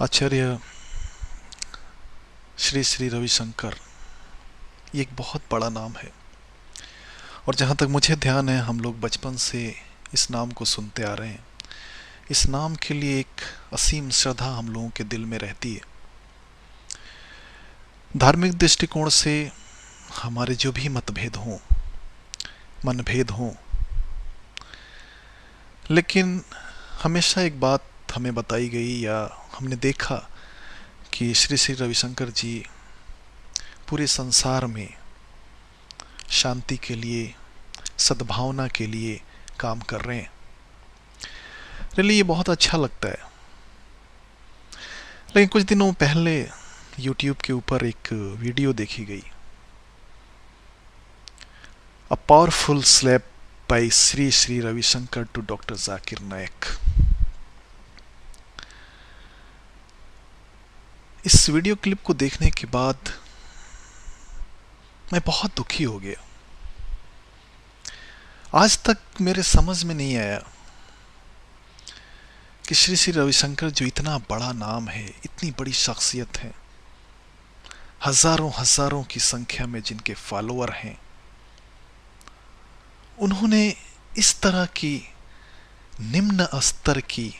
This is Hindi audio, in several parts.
आचार्य श्री श्री रविशंकर, ये एक बहुत बड़ा नाम है। और जहाँ तक मुझे ध्यान है, हम लोग बचपन से इस नाम को सुनते आ रहे हैं। इस नाम के लिए एक असीम श्रद्धा हम लोगों के दिल में रहती है। धार्मिक दृष्टिकोण से हमारे जो भी मतभेद हों, मनभेद हों, लेकिन हमेशा एक बात हमें बताई गई या हमने देखा कि श्री श्री रविशंकर जी पूरे संसार में शांति के लिए, सद्भावना के लिए काम कर रहे हैं। रियली ये बहुत अच्छा लगता है। लेकिन कुछ दिनों पहले YouTube के ऊपर एक वीडियो देखी गई, a powerful slap by Shri Shri Ravishankar to doctor Zakir Naik. इस वीडियो क्लिप को देखने के बाद मैं बहुत दुखी हो गया। आज तक मेरे समझ में नहीं आया कि श्री श्री रविशंकर जो इतना बड़ा नाम है, इतनी बड़ी शख्सियत है, हजारों हजारों की संख्या में जिनके फॉलोअर हैं, उन्होंने इस तरह की निम्न स्तर की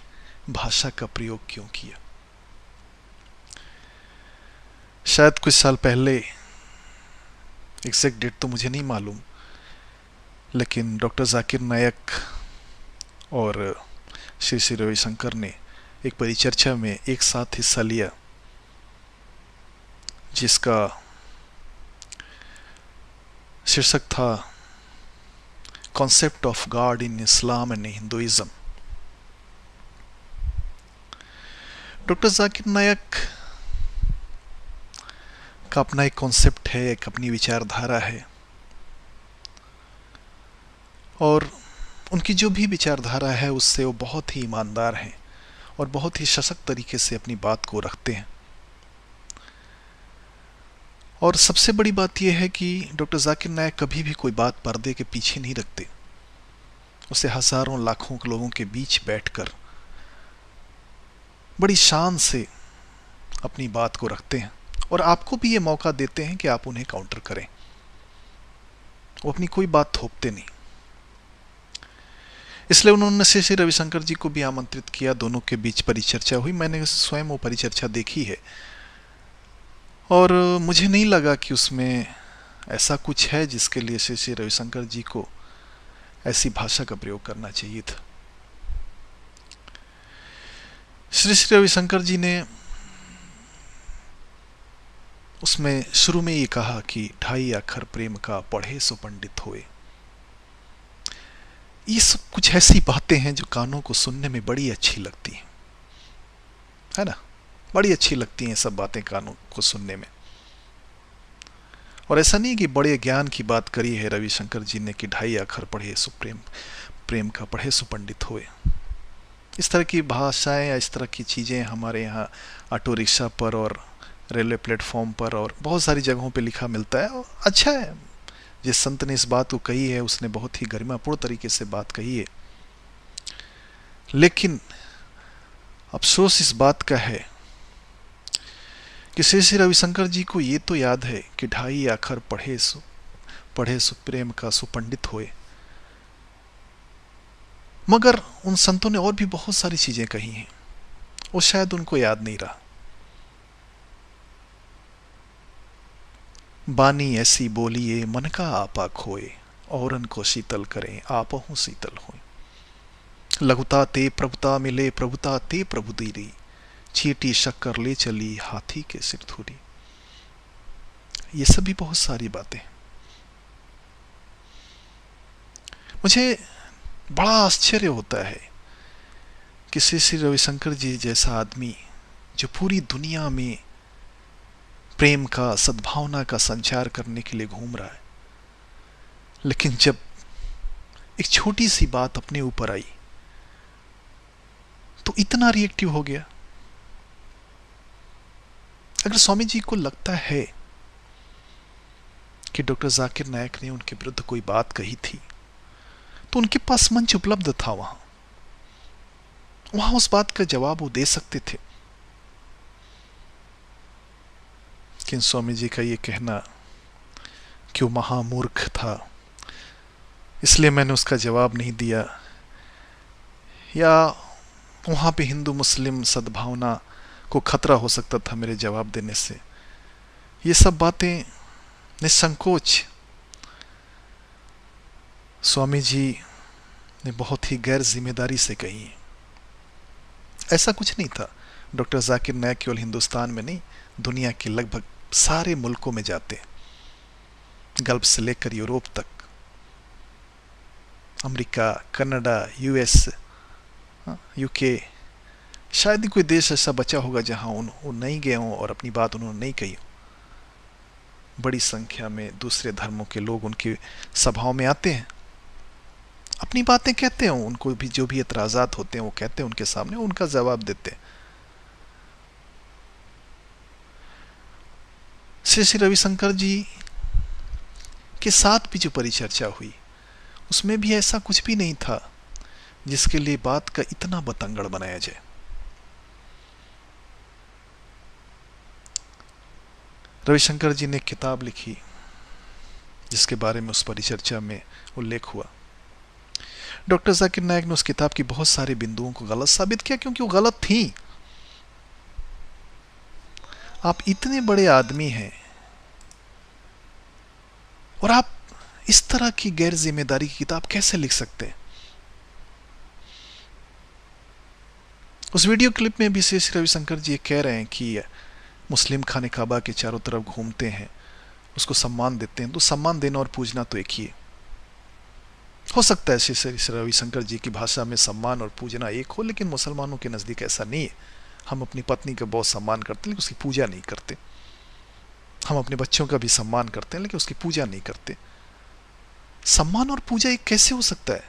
भाषा का प्रयोग क्यों किया। शायद कुछ साल पहले, एग्जैक्ट डेट तो मुझे नहीं मालूम, लेकिन डॉक्टर जाकिर नायक और श्री श्री रविशंकर ने एक परिचर्चा में एक साथ हिस्सा लिया, जिसका शीर्षक था concept of God in Islam and Hinduism. Doctor Zakir Naik का अपना एक कॉन्सेप्ट है, एक अपनी विचारधारा है, और उनकी जो भी विचारधारा है उससे वो बहुत ही ईमानदार हैं और बहुत ही सशक्त तरीके से अपनी बात को रखते हैं। और सबसे बड़ी बात यह है कि डॉक्टर जाकिर नायक कभी भी कोई बात पर्दे के पीछे नहीं रखते। उसे हजारों लाखों लोगों के बीच बैठकर बड़ी शान से अपनी बात को रखते हैं और आपको भी ये मौका देते हैं कि आप उन्हें काउंटर करें। वो अपनी कोई बात थोपते नहीं। इसलिए उन्होंने श्री श्री रविशंकर जी को भी आमंत्रित किया। दोनों के बीच परिचर्चा हुई। मैंने स्वयं वो परिचर्चा देखी है और मुझे नहीं लगा कि उसमें ऐसा कुछ है जिसके लिए श्री श्री रविशंकर जी को ऐसी भाषा का प्रयोग करना चाहिए था। श्री श्री रविशंकर जी ने उसमें शुरू में ये कहा कि ढाई अक्षर प्रेम का पढ़े सो पंडित होए। ये सब कुछ ऐसी बातें हैं जो कानों को सुनने में बड़ी अच्छी लगती हैं, है ना? बड़ी अच्छी लगती हैं सब बातें कानों को सुनने में। और ऐसा नहीं कि बड़े ज्ञान की बात करी है रविशंकर जी ने कि ढाई अक्षर पढ़े सो प्रेम का पढ़े सो पंडित होए। इस तरह की भाषाएं या इस तरह की चीज़ें हमारे यहाँ ऑटो रिक्शा पर और रेलवे प्लेटफॉर्म पर और बहुत सारी जगहों पे लिखा मिलता है। और अच्छा है, जिस संत ने इस बात को कही है उसने बहुत ही गरिमापूर्ण तरीके से बात कही है। लेकिन अफसोस इस बात का है कि श्री श्री रविशंकर जी को ये तो याद है कि ढाई अक्षर पढ़े सो प्रेम का सो पंडित होए, मगर उन संतों ने और भी बहुत सारी चीजें कही हैं, वो शायद उनको याद नहीं रहा। बानी ऐसी बोलिए मन का आपा खोए, औरन को शीतल करें आपहु शीतल होए। लघुता ते प्रभुता मिले प्रभुता ते प्रभु दीरी, चीटी शक्कर ले चली हाथी के सिर धूरी। ये सभी बहुत सारी बातें। मुझे बड़ा आश्चर्य होता है कि श्री श्री रविशंकर जी जैसा आदमी जो पूरी दुनिया में प्रेम का, सद्भावना का संचार करने के लिए घूम रहा है, लेकिन जब एक छोटी सी बात अपने ऊपर आई तो इतना रिएक्टिव हो गया। अगर स्वामी जी को लगता है कि डॉक्टर जाकिर नायक ने उनके विरुद्ध कोई बात कही थी तो उनके पास मंच उपलब्ध था, वहां उस बात का जवाब वो दे सकते थे। लेकिन स्वामी जी का ये कहना कि वो महामूर्ख था, इसलिए मैंने उसका जवाब नहीं दिया, या वहाँ पे हिंदू मुस्लिम सद्भावना को खतरा हो सकता था मेरे जवाब देने से, ये सब बातें निसंकोच स्वामी जी ने बहुत ही गैर जिम्मेदारी से कही। ऐसा कुछ नहीं था। डॉक्टर जाकिर नायक केवल हिंदुस्तान में नहीं, दुनिया के लगभग सारे मुल्कों में जाते हैं, गल्फ से लेकर यूरोप तक, अमेरिका, कनाडा, यूएस, यूके, शायद ही कोई देश ऐसा बचा होगा जहां वो नहीं गए हों और अपनी बात उन्होंने नहीं कही हो। बड़ी संख्या में दूसरे धर्मों के लोग उनकी सभाओं में आते हैं, अपनी बातें कहते हैं, उनको भी जो भी एतराज़ात होते हैं वो कहते हैं उनके सामने, उनका जवाब देते हैं। श्री श्री रविशंकर जी के साथ भी जो परिचर्चा हुई उसमें भी ऐसा कुछ भी नहीं था जिसके लिए बात का इतना बतंगड़ बनाया जाए। रविशंकर जी ने एक किताब लिखी जिसके बारे में उस परिचर्चा में उल्लेख हुआ। डॉक्टर जाकिर नायक ने उस किताब की बहुत सारे बिंदुओं को गलत साबित किया क्योंकि वो गलत थी। आप इतने बड़े आदमी हैं और आप इस तरह की गैर जिम्मेदारी की किताब कैसे लिख सकते हैं? उस वीडियो क्लिप में भी श्री रविशंकर जी कह रहे हैं कि मुस्लिम खाने काबा के चारों तरफ घूमते हैं, उसको सम्मान देते हैं, तो सम्मान देना और पूजना तो एक ही है। हो सकता है श्री रविशंकर जी की भाषा में सम्मान और पूजना एक हो, लेकिन मुसलमानों के नज़दीक ऐसा नहीं है। हम अपनी पत्नी का बहुत सम्मान करते हैं लेकिन उसकी पूजा नहीं करते। हम अपने बच्चों का भी सम्मान करते हैं लेकिन उसकी पूजा नहीं करते। सम्मान और पूजा एक कैसे हो सकता है?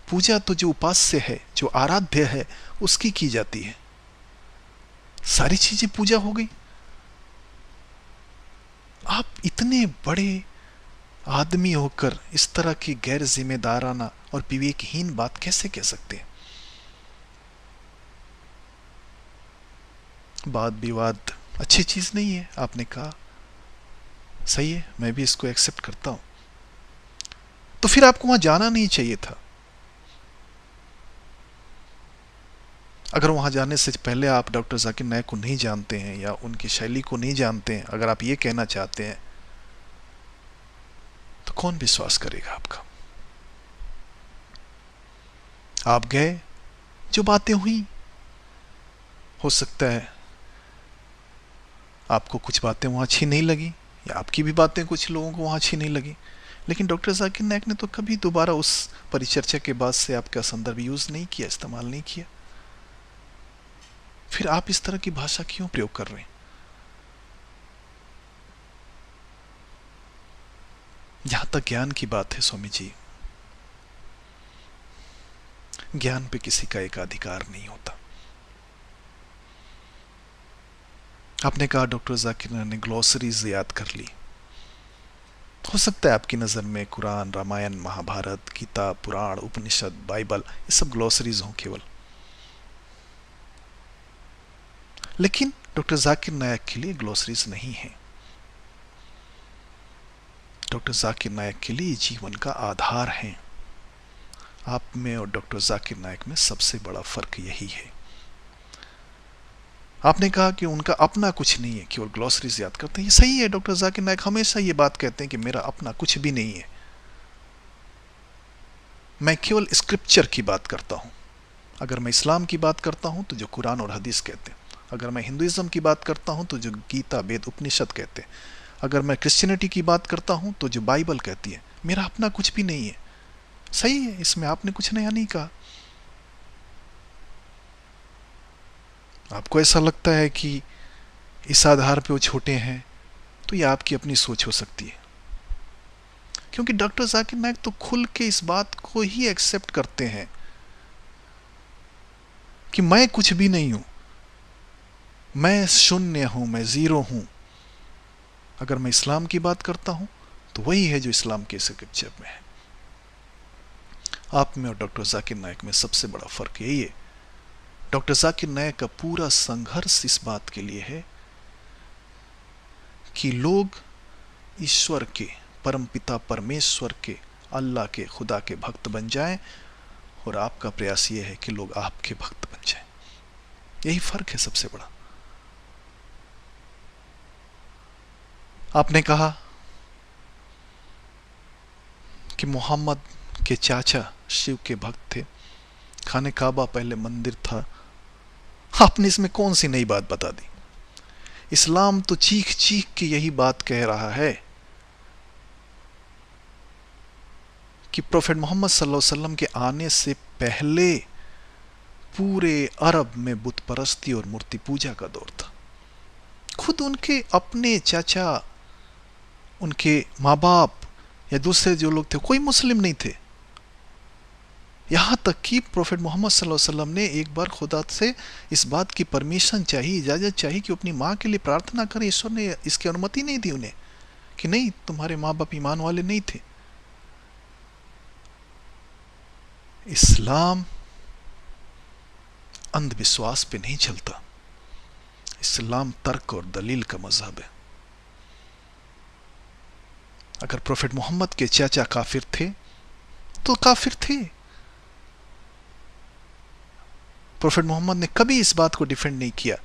पूजा तो जो उपास्य है, जो आराध्य है, उसकी की जाती है। सारी चीजें पूजा हो गई। आप इतने बड़े आदमी होकर इस तरह की गैर जिम्मेदाराना और विवेकहीन बात कैसे कह सकते हैं? वाद विवाद अच्छी चीज नहीं है, आपने कहा, सही है, मैं भी इसको एक्सेप्ट करता हूं। तो फिर आपको वहां जाना नहीं चाहिए था। अगर वहां जाने से पहले आप डॉक्टर जाकिर नायक को नहीं जानते हैं या उनकी शैली को नहीं जानते हैं, अगर आप ये कहना चाहते हैं, तो कौन विश्वास करेगा आपका? आप गए, जो बातें हुई, हो सकता है आपको कुछ बातें वहां अच्छी नहीं लगी या आपकी भी बातें कुछ लोगों को वहां अच्छी नहीं लगी, लेकिन डॉक्टर जाकिर नायक ने तो कभी दोबारा उस परिचर्चा के बाद से आपका संदर्भ यूज नहीं किया, इस्तेमाल नहीं किया। फिर आप इस तरह की भाषा क्यों प्रयोग कर रहे हैं? यहां तक ज्ञान की बात है स्वामी जी, ज्ञान पे किसी का एकाधिकार नहीं होता। आपने कहा डॉक्टर जाकिर ने ग्लॉसरीज याद कर ली। हो सकता है आपकी नजर में कुरान, रामायण, महाभारत, गीता, पुराण, उपनिषद, बाइबल, ये सब ग्लॉसरीज हों केवल, लेकिन डॉक्टर जाकिर नायक के लिए ग्लॉसरीज नहीं है। डॉक्टर जाकिर नायक के लिए जीवन का आधार है। आप में और डॉक्टर जाकिर नायक में सबसे बड़ा फर्क यही है। आपने कहा कि उनका अपना कुछ नहीं है, केवल ग्लॉसरीज याद करते हैं। ये सही है, डॉक्टर जाकिर नायक हमेशा ये बात कहते हैं कि मेरा अपना कुछ भी नहीं है, मैं केवल स्क्रिप्चर की बात करता हूं। अगर मैं इस्लाम की बात करता हूं तो जो कुरान और हदीस कहते हैं, अगर मैं हिंदुइज्म की बात करता हूं तो जो गीता, वेद, उपनिषद कहते हैं, अगर मैं क्रिश्चियनिटी की बात करता हूं तो जो बाइबल कहती है, मेरा अपना कुछ भी नहीं है। सही है, इसमें आपने कुछ नया नहीं कहा। आपको ऐसा लगता है कि इस आधार पे वो छोटे हैं, तो ये आपकी अपनी सोच हो सकती है, क्योंकि डॉक्टर जाकिर नायक तो खुल के इस बात को ही एक्सेप्ट करते हैं कि मैं कुछ भी नहीं हूं, मैं शून्य हूं, मैं जीरो हूं। अगर मैं इस्लाम की बात करता हूं तो वही है जो इस्लाम के स्क्रिप्चर में है। आप में और डॉक्टर जाकिर नायक में सबसे बड़ा फर्क यही है। डॉक्टर जाकिर नायक का पूरा संघर्ष इस बात के लिए है कि लोग ईश्वर के, परमपिता परमेश्वर के, अल्लाह के, खुदा के भक्त बन जाएं, और आपका प्रयास ये है कि लोग आपके भक्त बन जाएं। यही फर्क है सबसे बड़ा। आपने कहा कि मोहम्मद के चाचा शिव के भक्त थे, खाने काबा पहले मंदिर था। आपने इसमें कौन सी नई बात बता दी? इस्लाम तो चीख चीख के यही बात कह रहा है कि प्रोफेट मोहम्मद सल्लल्लाहु अलैहि वसल्लम के आने से पहले पूरे अरब में बुत परस्ती और मूर्ति पूजा का दौर था। खुद उनके अपने चाचा, उनके माँ बाप या दूसरे जो लोग थे, कोई मुस्लिम नहीं थे। यहां तक कि प्रोफेट मोहम्मद सल्लल्लाहु अलैहि वसल्लम ने एक बार खुदा से इस बात की परमिशन चाहिए, इजाजत चाहिए कि अपनी माँ के लिए प्रार्थना करें। ईश्वर ने इसकी अनुमति नहीं दी उन्हें कि नहीं, तुम्हारे माँ बाप ईमान वाले नहीं थे। इस्लाम अंधविश्वास पे नहीं चलता। इस्लाम तर्क और दलील का मजहब है। अगर प्रोफेट मोहम्मद के चाचा काफिर थे तो काफिर थे। प्रोफेट मोहम्मद ने कभी इस बात को डिफेंड नहीं किया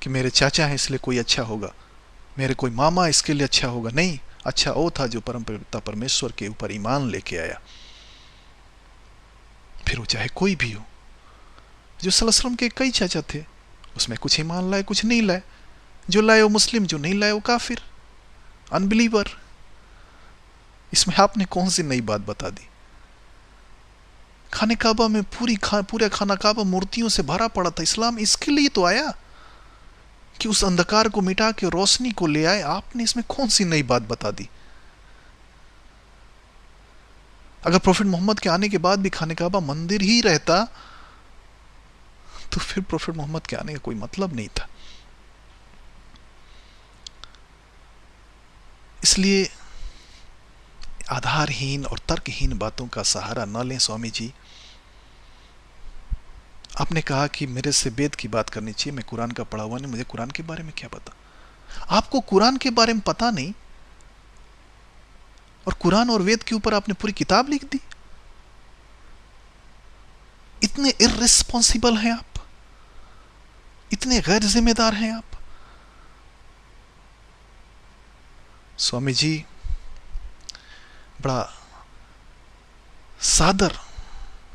कि मेरे चाचा हैं इसलिए कोई अच्छा होगा, मेरे कोई मामा इसके लिए अच्छा होगा। नहीं, अच्छा वो था जो परमपिता परमेश्वर के ऊपर ईमान लेके आया, फिर वो चाहे कोई भी हो। जो सल्लल्लाहु अलैहि वसल्लम के कई चाचा थे, उसमें कुछ ईमान लाए, कुछ नहीं लाए। जो लाए वो मुस्लिम, जो नहीं लाए वो काफिर, अनबिलीवर। इसमें आपने कौन सी नई बात बता दी? खाने काबा में पूरा खाना काबा मूर्तियों से भरा पड़ा था। इस्लाम इसके लिए तो आया कि उस अंधकार को मिटा के रोशनी को ले आए। आपने इसमें कौन सी नई बात बता दी? अगर प्रोफेट मोहम्मद के आने के बाद भी खाने काबा मंदिर ही रहता तो फिर प्रोफेट मोहम्मद के आने का कोई मतलब नहीं था। इसलिए आधारहीन और तर्कहीन बातों का सहारा न लें स्वामी जी। आपने कहा कि मेरे से वेद की बात करनी चाहिए, मैं कुरान का पढ़ा हुआ नहीं, मुझे कुरान के बारे में क्या पता। आपको कुरान के बारे में पता नहीं और कुरान और वेद के ऊपर आपने पूरी किताब लिख दी। इतने इर्रिस्पॉन्सिबल हैं आप, इतने गैर जिम्मेदार हैं आप। स्वामी जी, बड़ा सादर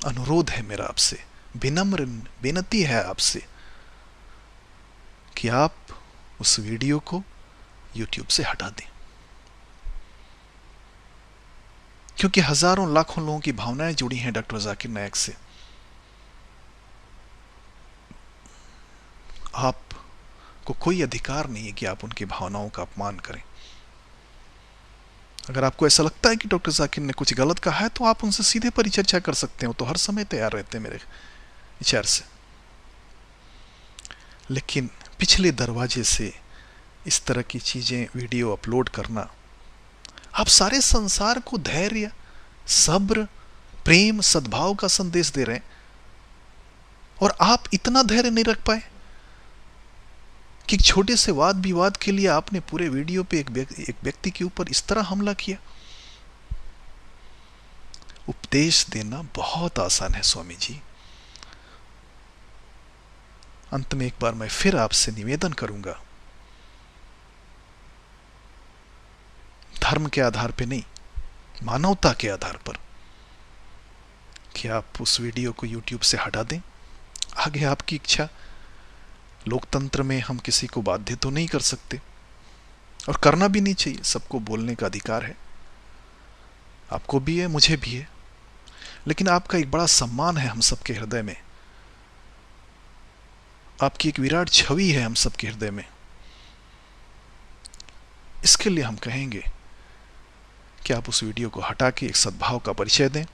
अनुरोध है मेरा आपसे, विनम्र बेनती है आपसे कि आप उस वीडियो को YouTube से हटा दें, क्योंकि हजारों लाखों लोगों की भावनाएं जुड़ी हैं डॉक्टर जाकिर नायक से। आपको कोई अधिकार नहीं है कि आप उनकी भावनाओं का अपमान करें। अगर आपको ऐसा लगता है कि डॉक्टर जाकिर ने कुछ गलत कहा है तो आप उनसे सीधे परिचर्चा कर सकते हो, तो हर समय तैयार रहते हैं मेरे विचार से। लेकिन पिछले दरवाजे से इस तरह की चीजें वीडियो अपलोड करना, आप सारे संसार को धैर्य, सब्र, प्रेम, सद्भाव का संदेश दे रहे हैं और आप इतना धैर्य नहीं रख पाए कि छोटे से वाद विवाद के लिए आपने पूरे वीडियो पे एक व्यक्ति के ऊपर इस तरह हमला किया। उपदेश देना बहुत आसान है स्वामी जी। अंत में एक बार मैं फिर आपसे निवेदन करूंगा, धर्म के आधार पे नहीं, मानवता के आधार पर, कि आप उस वीडियो को YouTube से हटा दें। आगे आपकी इच्छा। लोकतंत्र में हम किसी को बाध्य तो नहीं कर सकते और करना भी नहीं चाहिए, सबको बोलने का अधिकार है, आपको भी है, मुझे भी है। लेकिन आपका एक बड़ा सम्मान है हम सबके हृदय में, आपकी एक विराट छवि है हम सबके हृदय में। इसके लिए हम कहेंगे कि आप उस वीडियो को हटा के एक सद्भाव का परिचय दें।